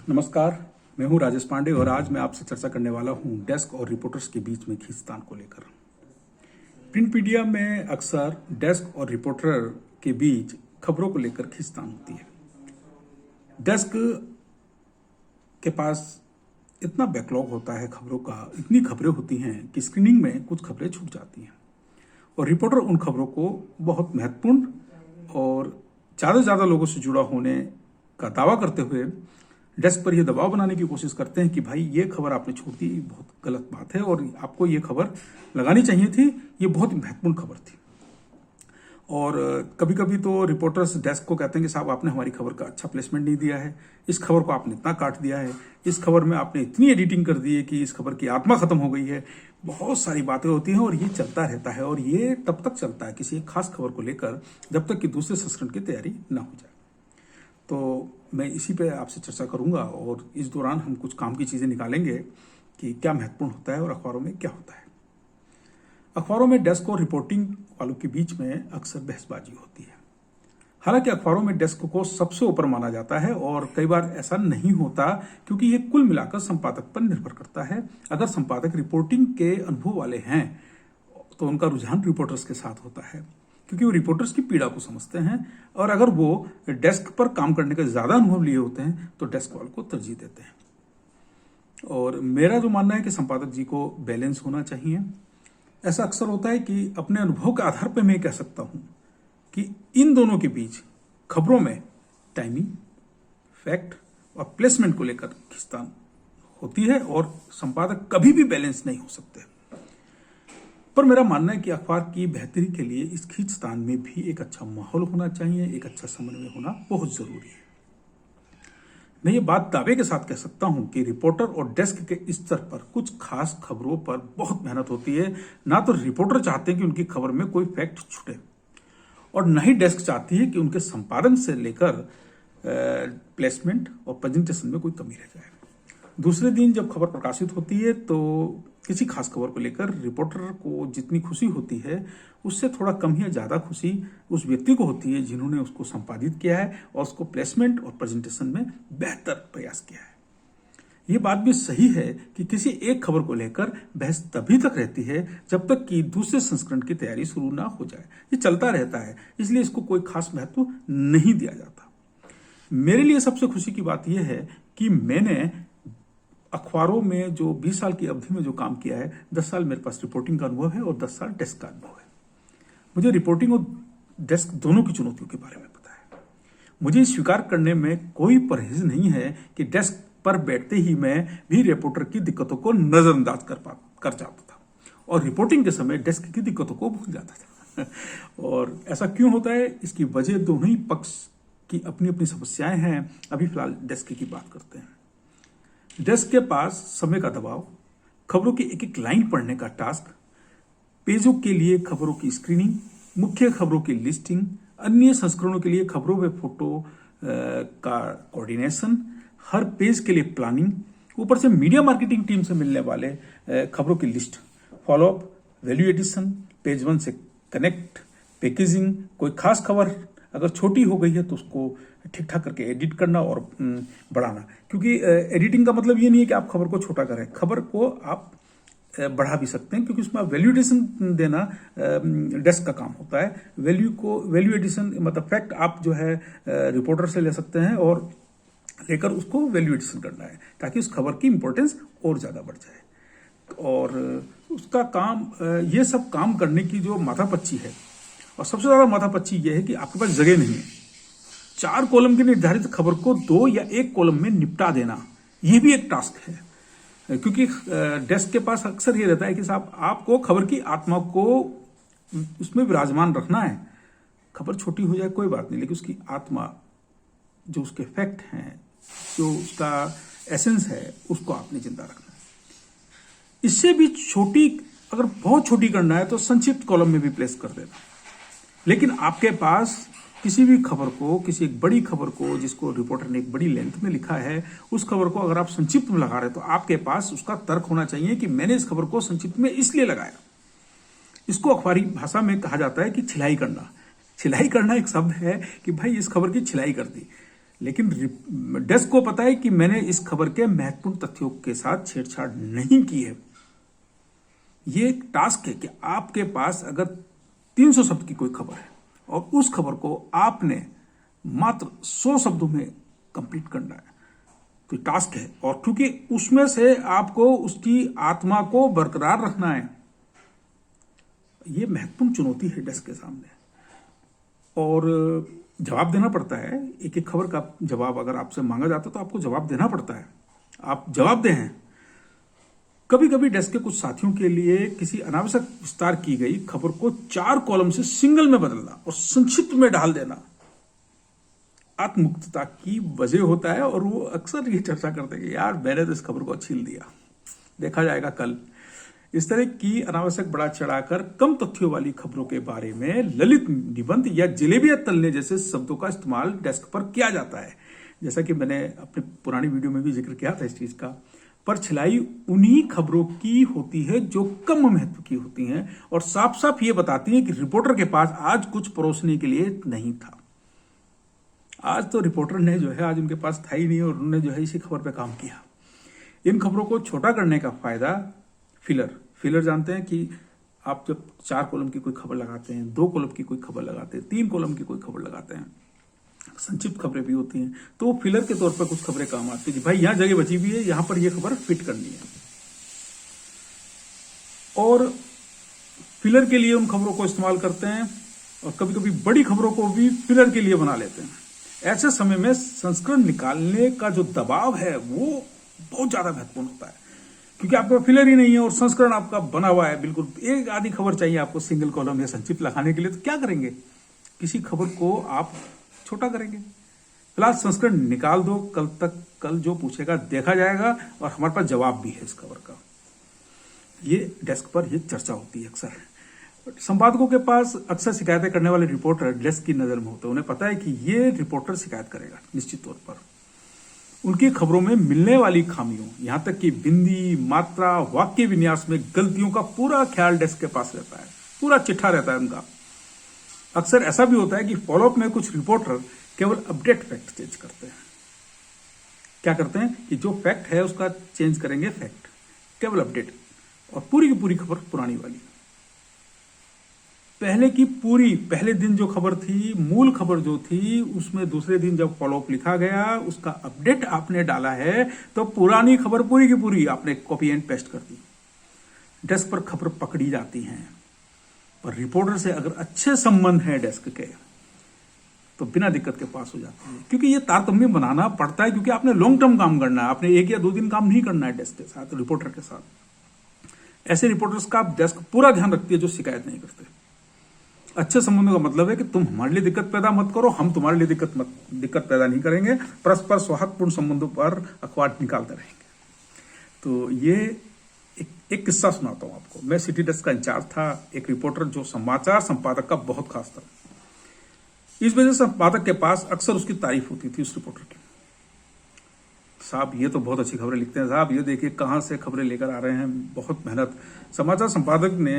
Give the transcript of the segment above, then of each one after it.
नमस्कार, मैं हूं राजेश पांडे और आज मैं आपसे चर्चा करने वाला हूं डेस्क और रिपोर्टर्स के बीच में खींचतान को लेकर। प्रिंट मीडिया में अक्सर डेस्क और रिपोर्टर के बीच खबरों को लेकर खींचतान होती है। डेस्क के पास इतना बैकलॉग होता है खबरों का, इतनी खबरें होती हैं कि स्क्रीनिंग में कुछ खबरें छूट जाती हैं और रिपोर्टर उन खबरों को बहुत महत्वपूर्ण और ज़्यादा से ज़्यादा लोगों से जुड़ा होने का दावा करते हुए डेस्क पर यह दबाव बनाने की कोशिश करते हैं कि भाई ये खबर आपने छोड़ दी, बहुत गलत बात है और आपको ये खबर लगानी चाहिए थी, ये बहुत महत्वपूर्ण खबर थी। और कभी कभी तो रिपोर्टर्स डेस्क को कहते हैं कि साहब आपने हमारी खबर का अच्छा प्लेसमेंट नहीं दिया है, इस खबर को आपने इतना काट दिया है, इस खबर में आपने इतनी एडिटिंग कर दी है कि इस खबर की आत्मा खत्म हो गई है। बहुत सारी बातें होती हैं और ये चलता रहता है और ये तब तक चलता है किसी एक खास खबर को लेकर जब तक कि दूसरे संस्करण की तैयारी ना हो जाए। तो मैं इसी पे आपसे चर्चा करूंगा और इस दौरान हम कुछ काम की चीज़ें निकालेंगे कि क्या महत्वपूर्ण होता है और अखबारों में क्या होता है। अखबारों में डेस्क और रिपोर्टिंग वालों के बीच में अक्सर बहसबाजी होती है। हालांकि अखबारों में डेस्क को सबसे ऊपर माना जाता है और कई बार ऐसा नहीं होता क्योंकि ये कुल मिलाकर संपादक पर निर्भर करता है। अगर संपादक रिपोर्टिंग के अनुभव वाले हैं तो उनका रुझान रिपोर्टर्स के साथ होता है क्योंकि वो रिपोर्टर्स की पीड़ा को समझते हैं, और अगर वो डेस्क पर काम करने का ज्यादा अनुभव लिए होते हैं तो डेस्क वालों को तरजीह देते हैं। और मेरा जो मानना है कि संपादक जी को बैलेंस होना चाहिए। ऐसा अक्सर होता है कि अपने अनुभव के आधार पर मैं कह सकता हूं कि इन दोनों के बीच खबरों में टाइमिंग, फैक्ट और प्लेसमेंट को लेकर खींचतान होती है और संपादक कभी भी बैलेंस नहीं हो सकते। पर मेरा मानना है कि अखबार की बेहतरी के लिए इस खींचतान में भी एक अच्छा माहौल होना चाहिए, एक अच्छा समन्वय होना बहुत जरूरी है। मैं ये बात दावे के साथ कह सकता हूं कि रिपोर्टर और डेस्क के स्तर पर कुछ खास खबरों पर बहुत मेहनत होती है। ना तो रिपोर्टर चाहते हैं कि उनकी खबर में कोई फैक्ट छूटे और न ही डेस्क चाहती है कि उनके संपादन से लेकर प्लेसमेंट और प्रेजेंटेशन में कोई कमी रह जाए। दूसरे दिन जब खबर प्रकाशित होती है तो किसी खास खबर को लेकर रिपोर्टर को जितनी खुशी होती है उससे थोड़ा कम या ज्यादा खुशी उस व्यक्ति को होती है जिन्होंने उसको संपादित किया है और उसको प्लेसमेंट और प्रेजेंटेशन में बेहतर प्रयास किया है। ये बात भी सही है कि किसी एक खबर को लेकर बहस तभी तक रहती है जब तक कि दूसरे संस्करण की तैयारी शुरू ना हो जाए। ये चलता रहता है, इसलिए इसको कोई खास महत्व नहीं दिया जाता। मेरे लिए सबसे खुशी की बात यह है कि मैंने अखबारों में जो 20 साल की अवधि में जो काम किया है, 10 साल मेरे पास रिपोर्टिंग का अनुभव है और 10 साल डेस्क का अनुभव है। मुझे रिपोर्टिंग और डेस्क दोनों की चुनौतियों के बारे में पता है। मुझे स्वीकार करने में कोई परहेज नहीं है कि डेस्क पर बैठते ही मैं भी रिपोर्टर की दिक्कतों को नजरअंदाज कर जाता था और रिपोर्टिंग के समय डेस्क की दिक्कतों को भूल जाता था। और ऐसा क्यों होता है, इसकी वजह दोनों ही पक्ष की अपनी अपनी समस्याएं हैं। अभी फिलहाल डेस्क की बात करते हैं। डेस्क के पास समय का दबाव, खबरों की एक एक लाइन पढ़ने का टास्क, पेजों के लिए खबरों की स्क्रीनिंग, मुख्य खबरों की लिस्टिंग, अन्य संस्करणों के लिए खबरों व फोटो का कोऑर्डिनेशन, हर पेज के लिए प्लानिंग, ऊपर से मीडिया मार्केटिंग टीम से मिलने वाले खबरों की list, follow up, value addition, page 1 से कनेक्ट, पैकेजिंग, कोई खास खबर अगर छोटी हो गई है तो उसको ठीक ठाक करके एडिट करना और बढ़ाना, क्योंकि एडिटिंग का मतलब ये नहीं है कि आप खबर को छोटा करें, खबर को आप बढ़ा भी सकते हैं क्योंकि उसमें आप वैल्यू एडिशन देना डेस्क का काम होता है। वैल्यू एडिशन मतलब फैक्ट आप जो है रिपोर्टर से ले सकते हैं और लेकर उसको वैल्यू एडिशन करना है ताकि उस खबर की इंपॉर्टेंस और ज्यादा बढ़ जाए। और उसका काम, ये सब काम करने की जो माथापच्ची है, और सबसे ज्यादा माथापच्ची यह है कि आपके पास जगह नहीं है। 4 कॉलम की निर्धारित खबर को 2 या 1 कॉलम में निपटा देना, यह भी एक टास्क है क्योंकि डेस्क के पास अक्सर ये रहता है कि साहब आपको खबर की आत्मा को उसमें विराजमान रखना है। खबर छोटी हो जाए कोई बात नहीं, लेकिन उसकी आत्मा, जो उसके फैक्ट हैं, जो उसका एसेंस है, उसको आपने जिंदा रखना है। इससे भी छोटी, अगर बहुत छोटी करना है तो संक्षिप्त कॉलम में भी प्लेस कर देना। लेकिन आपके पास किसी भी खबर को, किसी एक बड़ी खबर को जिसको रिपोर्टर ने एक बड़ी लेंथ में लिखा है, उस खबर को अगर आप संक्षिप्त में लगा रहे हैं तो आपके पास उसका तर्क होना चाहिए कि मैंने इस खबर को संक्षिप्त में इसलिए लगाया। इसको अखबारी भाषा में कहा जाता है कि छिलाई करना। छिलाई करना एक शब्द है कि भाई इस खबर की छिलाई कर दी। लेकिन डेस्क को पता है कि मैंने इस खबर के महत्वपूर्ण तथ्यों के साथ छेड़छाड़ नहीं की है। ये एक टास्क है कि आपके पास अगर 300 शब्द की कोई खबर है और उस खबर को आपने मात्र 100 शब्दों में कंप्लीट करना है, तो टास्क है। और क्योंकि उसमें से आपको उसकी आत्मा को बरकरार रखना है, ये महत्वपूर्ण चुनौती है डेस्क के सामने। और जवाब देना पड़ता है, एक एक खबर का जवाब अगर आपसे मांगा जाता है तो आपको जवाब देना पड़ता है, आप जवाब दे हैं। कभी कभी डेस्क के कुछ साथियों के लिए किसी अनावश्यक विस्तार की गई खबर को 4 कॉलम से सिंगल में बदलना और संक्षिप्त में डाल देना आत्ममुक्तता की वजह होता है। और वो अक्सर ये चर्चा करते हैं कि यार मैंने तो इस खबर को छील दिया, देखा जाएगा कल। इस तरह की अनावश्यक बढ़ा चढ़ाकर कम तथ्यों वाली खबरों के बारे में ललित निबंध या जलेबियां तलने जैसे शब्दों का इस्तेमाल डेस्क पर किया जाता है। जैसा कि मैंने अपने पुरानी वीडियो में भी जिक्र किया था इस चीज का। पर छिलाई उन्हीं खबरों की होती है जो कम महत्व की होती हैं और साफ साफ ये बताती हैं कि रिपोर्टर के पास आज कुछ परोसने के लिए नहीं था। आज तो रिपोर्टर ने जो है आज उनके पास था ही नहीं और उन्होंने जो है इसी खबर पे काम किया। इन खबरों को छोटा करने का फायदा फिलर जानते हैं कि आप जब 4 कॉलम की कोई खबर लगाते हैं, 2 कॉलम की कोई खबर लगाते हैं, 3 कॉलम की कोई खबर लगाते हैं, संक्षिप्त खबरें भी होती हैं, तो फिलर के तौर पर कुछ खबरें काम आती है। भाई यहां जगह बची हुई है, यहां पर यह खबर फिट करनी है। और फिलर के लिए उन खबरों को इस्तेमाल करते हैं और कभी कभी बड़ी खबरों को भी फिलर के लिए बना लेते हैं। ऐसे समय में संस्करण निकालने का जो दबाव है वो बहुत ज्यादा महत्वपूर्ण होता है, क्योंकि आपका फिलर ही नहीं है और संस्करण आपका बना हुआ है। बिल्कुल एक आधी खबर चाहिए आपको सिंगल कॉलम या संक्षिप्त लगाने के लिए, तो क्या करेंगे? किसी खबर को आप छोटा करेंगे। फिलहाल संस्करण निकाल दो, कल जो पूछेगा देखा जाएगा और हमारे पास जवाब भी है इस खबर का। ये डेस्क पर ये चर्चा होती है अक्सर। संपादकों के पास अक्सर शिकायतें करने वाले रिपोर्टर डेस्क की नजर में होते हैं। उन्हें पता है कि ये रिपोर्टर शिकायत करेगा निश्चित तौर पर। उनकी खबरों में मिलने वाली खामियों, यहां तक कि बिंदी, मात्रा, वाक्य विन्यास में गलतियों का पूरा ख्याल डेस्क के पास रहता है, पूरा चिट्ठा रहता है उनका। अक्सर ऐसा भी होता है कि फॉलोअप में कुछ रिपोर्टर केवल अपडेट फैक्ट चेंज करते हैं। क्या करते हैं कि जो फैक्ट है उसका चेंज करेंगे फैक्ट, केवल अपडेट, और पूरी की पूरी खबर पुरानी वाली। पहले दिन जो खबर थी, मूल खबर जो थी, उसमें दूसरे दिन जब फॉलोअप लिखा गया उसका अपडेट आपने डाला है तो पुरानी खबर पूरी की पूरी आपने कॉपी एंड पेस्ट कर दी। डेस्क पर खबर पकड़ी जाती हैं, पर रिपोर्टर से अगर अच्छे संबंध है डेस्क के तो बिना दिक्कत के पास हो जाती है, क्योंकि ये तारतम्य बनाना पड़ता है, क्योंकि आपने लॉन्ग टर्म काम करना है, आपने 1 या 2 दिन काम नहीं करना है डेस्क के साथ, रिपोर्टर के साथ। ऐसे रिपोर्टर्स का डेस्क पूरा ध्यान रखती है जो शिकायत नहीं करते। अच्छे संबंधों का मतलब है कि तुम हमारे लिए दिक्कत पैदा मत करो, हम तुम्हारे लिए दिक्कत पैदा नहीं करेंगे, परस्पर सौहार्दपूर्ण संबंधों पर अखबार निकालते रहेंगे। तो ये एक किस्सा सुनाता हूं आपको। मैं सिटी डेस्क का इंचार्ज था। एक रिपोर्टर जो समाचार संपादक का बहुत खास था, इस वजह से संपादक के पास अक्सर उसकी तारीफ होती थी उस रिपोर्टर की। साहब ये तो बहुत अच्छी खबरें लिखते हैं, साहब ये देखिए कहां से खबरें लेकर आ रहे हैं, बहुत मेहनत। समाचार संपादक ने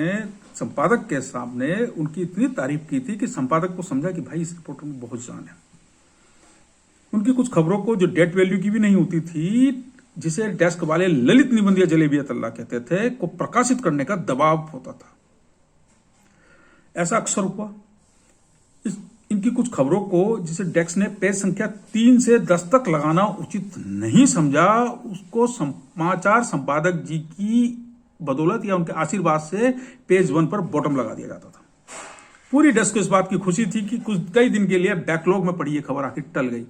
संपादक के सामने उनकी इतनी तारीफ की थी कि संपादक को समझा कि भाई इस रिपोर्टर में बहुत जान है। उनकी कुछ खबरों को जो डेट वैल्यू की भी नहीं होती थी, जिसे डेस्क वाले ललित निबंध या जलेबिया तल्ला कहते थे, को प्रकाशित करने का दबाव होता था। ऐसा अक्सर हुआ। इनकी कुछ खबरों को जिसे डेस्क ने पेज संख्या 3 से 10 तक लगाना उचित नहीं समझा, उसको समाचार संपादक जी की बदौलत या उनके आशीर्वाद से पेज 1 पर बॉटम लगा दिया जाता था। पूरी डेस्क को इस बात की खुशी थी कि कई दिन के लिए बैकलॉग में पड़ी ये खबर आखिर टल गई।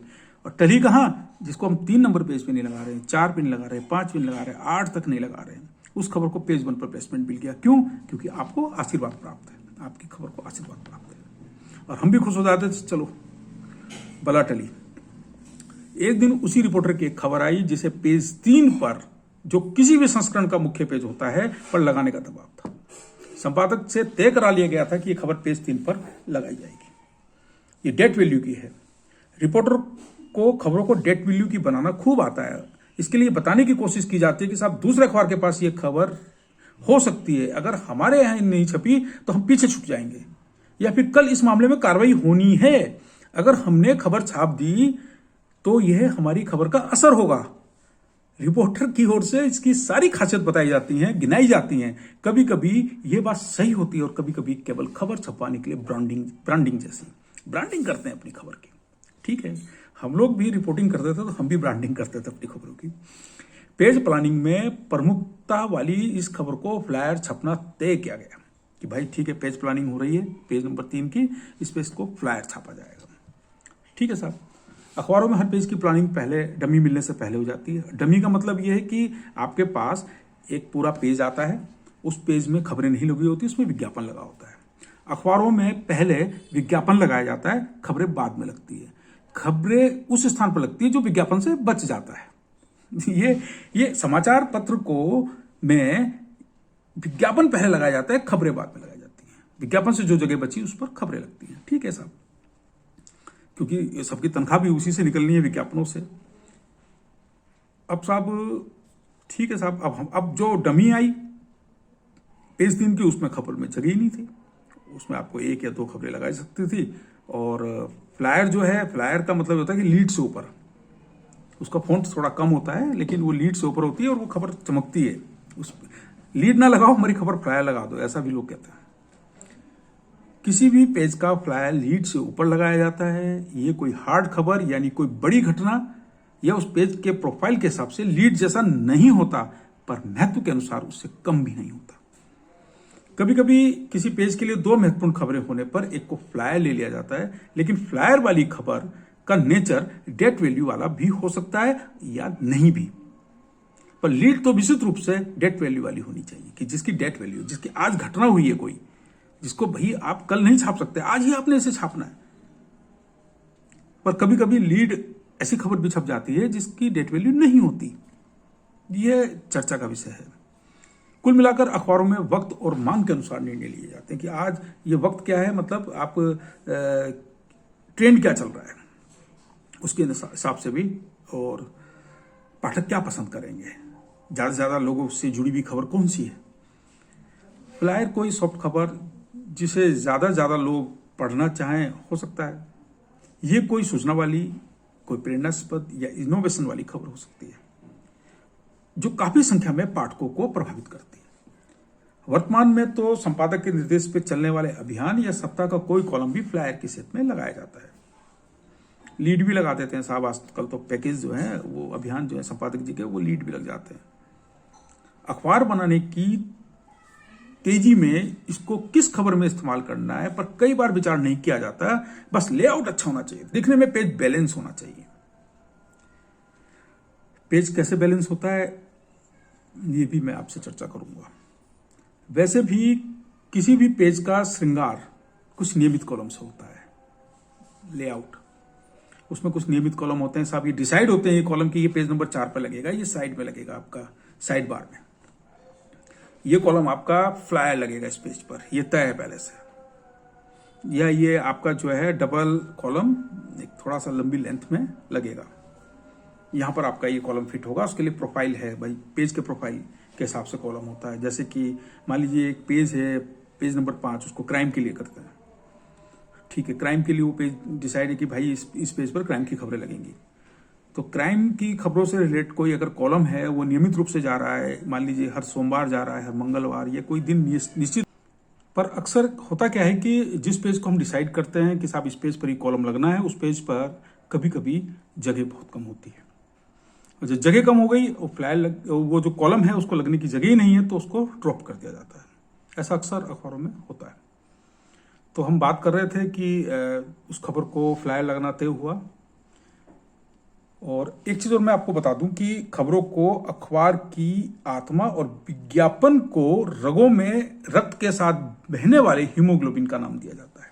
और टली कहां, जिसको हम 3 नंबर पेज पे नहीं लगा रहे, 4 पे नहीं लगा रहे, 5 पे नहीं लगा रहे, 8 तक नहीं लगा रहे, उस खबर को पेज 1 पर प्लेसमेंट मिल गया। क्यों? क्योंकि आपको आशीर्वाद प्राप्त है, आपकी खबर को आशीर्वाद प्राप्त है। और हम भी खुश हो जाते थे, चलो बला टली। एक दिन उसी रिपोर्टर की एक खबर आई जिसे पेज 3 पर, जो किसी भी संस्करण का मुख्य पेज होता है, पर लगाने का दबाव था। संपादक से तय करा लिया गया था कि यह खबर पेज 3 पर लगाई जाएगी। ये डेट वैल्यू की है। रिपोर्टर को खबरों को डेट वैल्यू की बनाना खूब आता है। इसके लिए बताने की कोशिश की जाती है कि साहब दूसरे अखबार के पास ये खबर हो सकती है, अगर हमारे यहां नहीं छपी तो हम पीछे छूट जाएंगे, या फिर कल इस मामले में कार्रवाई होनी है। अगर हमने खबर छाप दी तो यह हमारी खबर का असर होगा। रिपोर्टर की ओर से इसकी सारी खासियत बताई जाती हैं, गिनाई जाती हैं। कभी कभी ये बात सही होती है और कभी कभी केवल खबर छपवाने के लिए ब्रांडिंग जैसी ब्रांडिंग करते हैं अपनी खबर की। ठीक है, हम लोग भी रिपोर्टिंग करते थे तो हम भी ब्रांडिंग करते थे अपनी खबरों की। पेज प्लानिंग में प्रमुखता वाली इस खबर को फ्लायर छपना तय किया गया कि भाई ठीक है, पेज प्लानिंग हो रही है पेज नंबर 3 की, इस पे इसको फ्लायर छापा जाएगा। ठीक है साहब। अखबारों में हर पेज की प्लानिंग पहले डमी मिलने से पहले हो जाती है। डमी का मतलब यह है कि आपके पास एक पूरा पेज आता है, उस पेज में खबरें नहीं लगी होती, उसमें विज्ञापन लगा होता है। अखबारों में पहले विज्ञापन लगाया जाता है, खबरें बाद में लगती है। खबरें उस स्थान पर लगती है जो विज्ञापन से बच जाता है। ये समाचार पत्र को में विज्ञापन पहले लगाया जाता है, खबरें बाद में लगाई जाती हैं। विज्ञापन से जो जगह बची उस पर खबरें लगती हैं। ठीक है साहब, क्योंकि सबकी तनख्वाह भी उसी से निकलनी है, विज्ञापनों से। अब साहब ठीक है साहब, अब जो डमी आई पेज 3 की, उसमें खबर में जगह ही नहीं थी, उसमें आपको 1 या 2 खबरें लगाई सकती थी। और फ्लायर जो है, फ्लायर का मतलब होता है कि लीड से ऊपर, उसका फॉन्ट थोड़ा कम होता है लेकिन वो लीड से ऊपर होती है और वो खबर चमकती है। उस लीड ना लगाओ, हमारी खबर फ्लायर लगा दो, ऐसा भी लोग कहते हैं। किसी भी पेज का फ्लायर लीड से ऊपर लगाया जाता है। ये कोई हार्ड खबर यानी कोई बड़ी घटना या उस पेज के प्रोफाइल के हिसाब से लीड जैसा नहीं होता, पर महत्व के अनुसार उससे कम भी नहीं होता। कभी कभी किसी पेज के लिए 2 महत्वपूर्ण खबरें होने पर एक को फ्लायर ले लिया जाता है, लेकिन फ्लायर वाली खबर का नेचर डेट वैल्यू वाला भी हो सकता है या नहीं भी। पर लीड तो विशुद्ध रूप से डेट वैल्यू वाली होनी चाहिए कि जिसकी डेट वैल्यू, जिसकी आज घटना हुई है कोई, जिसको भाई आप कल नहीं छाप सकते, आज ही आपने इसे छापना है। पर कभी कभी लीड ऐसी खबर भी छप जाती है जिसकी डेट वैल्यू नहीं होती। यह चर्चा का विषय है। कुल मिलाकर अखबारों में वक्त और मांग के अनुसार निर्णय लिए जाते हैं कि आज ये वक्त क्या है, मतलब आप ट्रेंड क्या चल रहा है उसके हिसाब से भी, और पाठक क्या पसंद करेंगे, ज्यादा से ज्यादा लोगों से जुड़ी हुई खबर कौन सी है। फ्लायर कोई सॉफ्ट खबर जिसे ज्यादा लोग पढ़ना चाहें हो सकता है। ये कोई सूचना वाली, कोई प्रेरणास्पद या इनोवेशन वाली खबर हो सकती है जो काफी संख्या में पाठकों को प्रभावित करती है। वर्तमान में तो संपादक के निर्देश पे चलने वाले अभियान या सप्ताह का कोई कॉलम भी फ्लायर की सेट में लगाया जाता है। लीड भी लगा देते हैं साहब, आजकल तो पैकेज जो है वो अभियान जो है संपादक जी के, वो लीड भी लग जाते हैं। अखबार बनाने की तेजी में इसको किस खबर में इस्तेमाल करना है पर कई बार विचार नहीं किया जाता। बस लेआउट अच्छा होना चाहिए, दिखने में पेज बैलेंस होना चाहिए। पेज कैसे बैलेंस होता है ये भी मैं आपसे चर्चा करूंगा। वैसे भी किसी भी पेज का श्रृंगार कुछ नियमित कॉलम से होता है। लेआउट, उसमें कुछ नियमित कॉलम होते हैं साहब, ये डिसाइड होते हैं ये कॉलम की, ये पेज नंबर 4 पर लगेगा, ये साइड में लगेगा आपका साइड बार में, ये कॉलम आपका फ्लायर लगेगा इस पेज पर, ये तय है पहले से। या ये आपका जो है डबल कॉलम एक थोड़ा सा लंबी लेंथ में लगेगा, यहां पर आपका ये कॉलम फिट होगा। उसके लिए प्रोफाइल है भाई, पेज के प्रोफाइल के हिसाब से कॉलम होता है। जैसे कि मान लीजिए एक पेज है, पेज नंबर 5, उसको क्राइम के लिए करते हैं। ठीक है, क्राइम के लिए वो पेज डिसाइड है कि भाई इस पेज पर क्राइम की खबरें लगेंगी। तो क्राइम की खबरों से रिलेटेड कोई अगर कॉलम है वो नियमित रूप से जा रहा है, मान लीजिए हर सोमवार जा रहा है, हर मंगलवार, या कोई दिन निश्चित। पर अक्सर होता क्या है कि जिस पेज को हम डिसाइड करते हैं कि साहब इस पेज पर ही कॉलम लगना है, उस पेज पर कभी कभी जगह बहुत कम होती है। और जब जगह कम हो गई, वो जो कॉलम है उसको लगने की जगह ही नहीं है, तो उसको ड्रॉप कर दिया जाता है। ऐसा अक्सर अखबारों में होता है। तो हम बात कर रहे थे कि उस खबर को फ्लायर लगना तय हुआ। और एक चीज और मैं आपको बता दूं कि खबरों को अखबार की आत्मा और विज्ञापन को रगों में रक्त के साथ बहने वाले हीमोग्लोबिन का नाम दिया जाता है।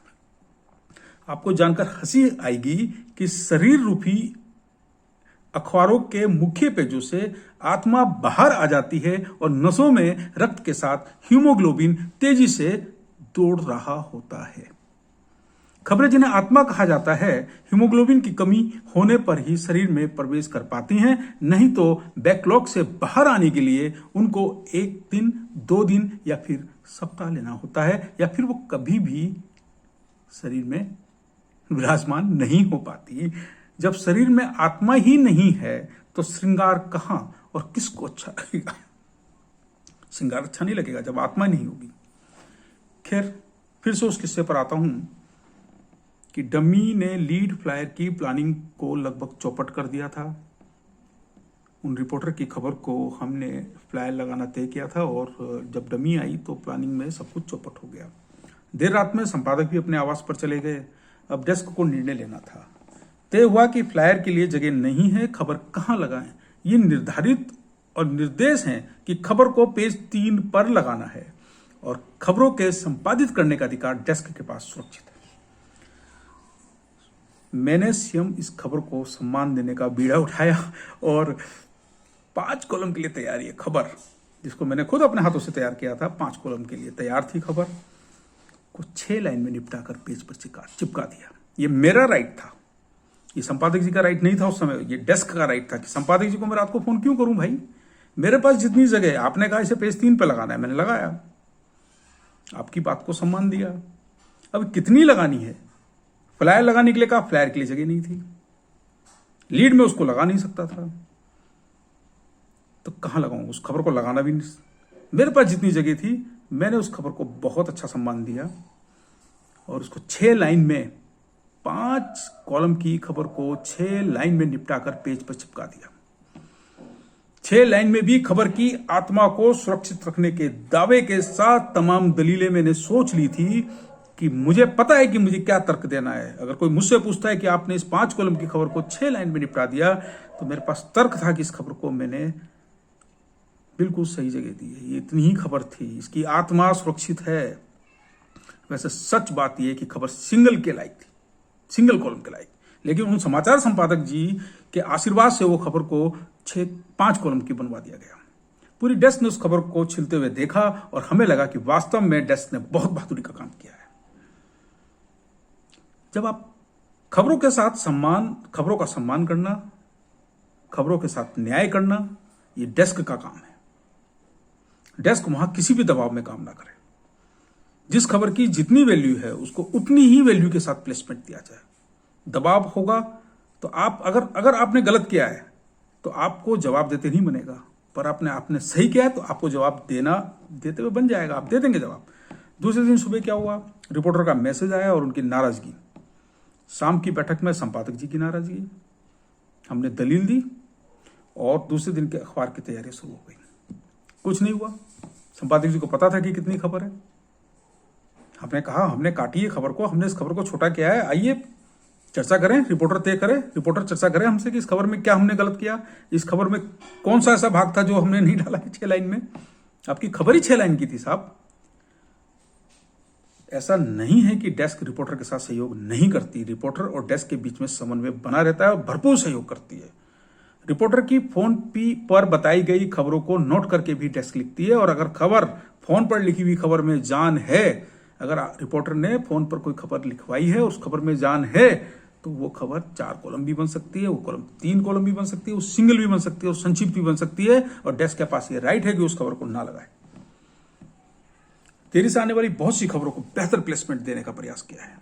आपको जानकर हंसी आएगी कि शरीर रूपी अखबारों के मुख्य पेजों से आत्मा बाहर आ जाती है और नसों में रक्त के साथ हीमोग्लोबिन तेजी से दौड़ रहा होता है। खबरें जिन्हें आत्मा कहा जाता है, हीमोग्लोबिन की कमी होने पर ही शरीर में प्रवेश कर पाती हैं, नहीं तो बैकलॉग से बाहर आने के लिए उनको 1 दिन, 2 दिन या फिर सप्ताह लेना होता है, या फिर वो कभी भी शरीर में विराजमान नहीं हो पाती। जब शरीर में आत्मा ही नहीं है तो श्रृंगार कहां और किसको अच्छा लगेगा? श्रृंगार अच्छा नहीं लगेगा जब आत्मा नहीं होगी। खैर, फिर से उस किस्से पर आता हूं कि डमी ने लीड फ्लायर की प्लानिंग को लगभग चौपट कर दिया था। उन रिपोर्टर की खबर को हमने फ्लायर लगाना तय किया था और जब डमी आई तो प्लानिंग में सब कुछ चौपट हो गया। देर रात में संपादक भी अपने आवास पर चले गए। अब डेस्क को निर्णय लेना था। तय हुआ कि फ्लायर के लिए जगह नहीं है, खबर कहां लगाएं। ये निर्धारित और निर्देश हैं कि खबर को पेज 3 पर लगाना है और खबरों के संपादित करने का अधिकार डेस्क के पास सुरक्षित है। मैंने स्वयं इस खबर को सम्मान देने का बीड़ा उठाया और 5 कॉलम के लिए तैयार ये खबर, जिसको मैंने खुद अपने हाथों से तैयार किया था, 5 कॉलम के लिए तैयार थी खबर, को 6 लाइन में निपटाकर पेज पर चिपका दिया। ये मेरा राइट था, ये संपादक जी का राइट नहीं था उस समय, ये डेस्क का राइट था कि संपादक जी को मैं रात को फोन क्यों करूं भाई, मेरे पास जितनी जगह है, आपने कहा इसे पेज 3 पे लगाना है, मैंने लगाया, आपकी बात को सम्मान दिया। अब कितनी लगानी है? फ्लायर लगाने के लिए कहा, फ्लायर के लिए जगह नहीं थी, लीड में उसको लगा नहीं सकता था, तो कहां लगाऊं? उस खबर को लगाना भी नहीं, मेरे पास जितनी जगह थी मैंने उस खबर को बहुत अच्छा सम्मान दिया और उसको 6 लाइन में, 5 कॉलम की खबर को 6 लाइन में निपटाकर पेज पर चिपका दिया। 6 लाइन में भी खबर की आत्मा को सुरक्षित रखने के दावे के साथ तमाम दलीलें मैंने सोच ली थी कि मुझे पता है कि मुझे क्या तर्क देना है। अगर कोई मुझसे पूछता है कि आपने इस 5 कॉलम की खबर को 6 लाइन में निपटा दिया, तो मेरे पास तर्क था कि इस खबर को मैंने बिल्कुल सही जगह दी है, ये इतनी ही खबर थी, इसकी आत्मा सुरक्षित है। वैसे सच बात यह है कि खबर सिंगल के लायक थी, सिंगल कॉलम के लायक, लेकिन उन समाचार संपादक जी के आशीर्वाद से वो खबर को 5 कॉलम की बनवा दिया गया। पूरी डेस्क ने उस खबर को छिलते हुए देखा और हमें लगा कि वास्तव में डेस्क ने बहुत बहादुरी का काम किया है। जब आप खबरों के साथ खबरों का सम्मान करना, खबरों के साथ न्याय करना, ये डेस्क का काम है। डेस्क वहां किसी भी दबाव में काम ना करे। जिस खबर की जितनी वैल्यू है उसको उतनी ही वैल्यू के साथ प्लेसमेंट दिया जाए। दबाव होगा तो आप अगर आपने गलत किया है तो आपको जवाब देते नहीं बनेगा, पर आपने सही किया है तो आपको जवाब देते हुए बन जाएगा, आप दे देंगे जवाब। दूसरे दिन सुबह क्या हुआ, रिपोर्टर का मैसेज आया और उनकी नाराजगी। शाम की बैठक में संपादक जी की नाराजगी, हमने दलील दी और दूसरे दिन के अखबार की तैयारी शुरू हो गई। कुछ नहीं हुआ, संपादक जी को पता था कि कितनी खबर है। हमने कहा, हमने काटी है खबर को, हमने इस खबर को छोटा किया है, आइए चर्चा करें, रिपोर्टर तय करे, रिपोर्टर चर्चा करें हमसे कि इस खबर में क्या हमने गलत किया, इस खबर में कौन सा ऐसा भाग था जो हमने नहीं डाला है 6 लाइन में। आपकी खबर ही 6 लाइन की थी साहब। ऐसा नहीं है कि डेस्क रिपोर्टर के साथ सहयोग नहीं करती, रिपोर्टर और डेस्क के बीच में समन्वय बना रहता है और भरपूर सहयोग करती है। रिपोर्टर की फोन पर बताई गई खबरों को नोट करके भी डेस्क लिखती है और अगर खबर फोन पर लिखी हुई खबर में जान है, अगर रिपोर्टर ने फोन पर कोई खबर लिखवाई है, उस खबर में जान है, तो वो खबर 4 कॉलम भी बन सकती है, वो कॉलम 3 कॉलम भी बन सकती है, वो सिंगल भी बन सकती है, वो संक्षिप्त भी बन सकती है और डेस्क के पास ये राइट है कि उस खबर को ना लगाए। देरी से आने वाली बहुत सी खबरों को बेहतर प्लेसमेंट देने का प्रयास किया है,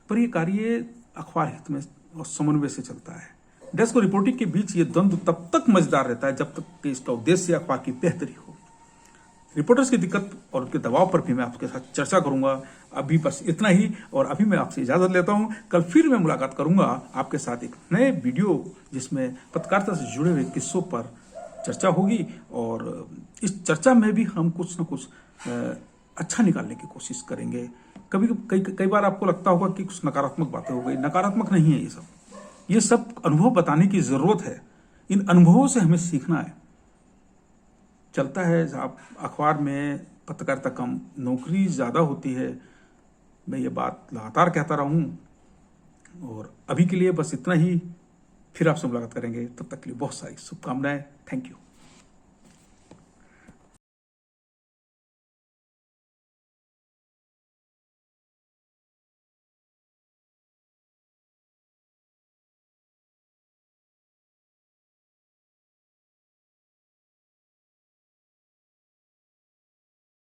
पर यह कार्य अखबार हित में और समन्वय से चलता है। डेस्क और रिपोर्टिंग के बीच ये द्वंद्व तब तक मजेदार रहता है जब तक कि इसका उद्देश्य अखबार की बेहतरी हो। रिपोर्टर्स की दिक्कत और उनके दबाव पर भी मैं आपके साथ चर्चा करूंगा। अभी बस इतना ही और अभी मैं आपसे इजाजत लेता हूं। कल फिर मैं मुलाकात करूंगा आपके साथ एक नए वीडियो जिसमें पत्रकारिता से जुड़े हुए किस्सों पर चर्चा होगी और इस चर्चा में भी हम कुछ न कुछ अच्छा निकालने की कोशिश करेंगे। कई बार आपको लगता होगा कि कुछ नकारात्मक बातें हो गई, नकारात्मक नहीं है ये सब अनुभव बताने की जरूरत है। इन अनुभवों से हमें सीखना है। चलता है आप अखबार में पत्रकारिता कम, नौकरी ज्यादा होती है, मैं ये बात लगातार कहता रहा हूं और अभी के लिए बस इतना ही। फिर आपसे मुलाकात करेंगे, तब तक के लिए बहुत सारी शुभकामनाएं। Thank you.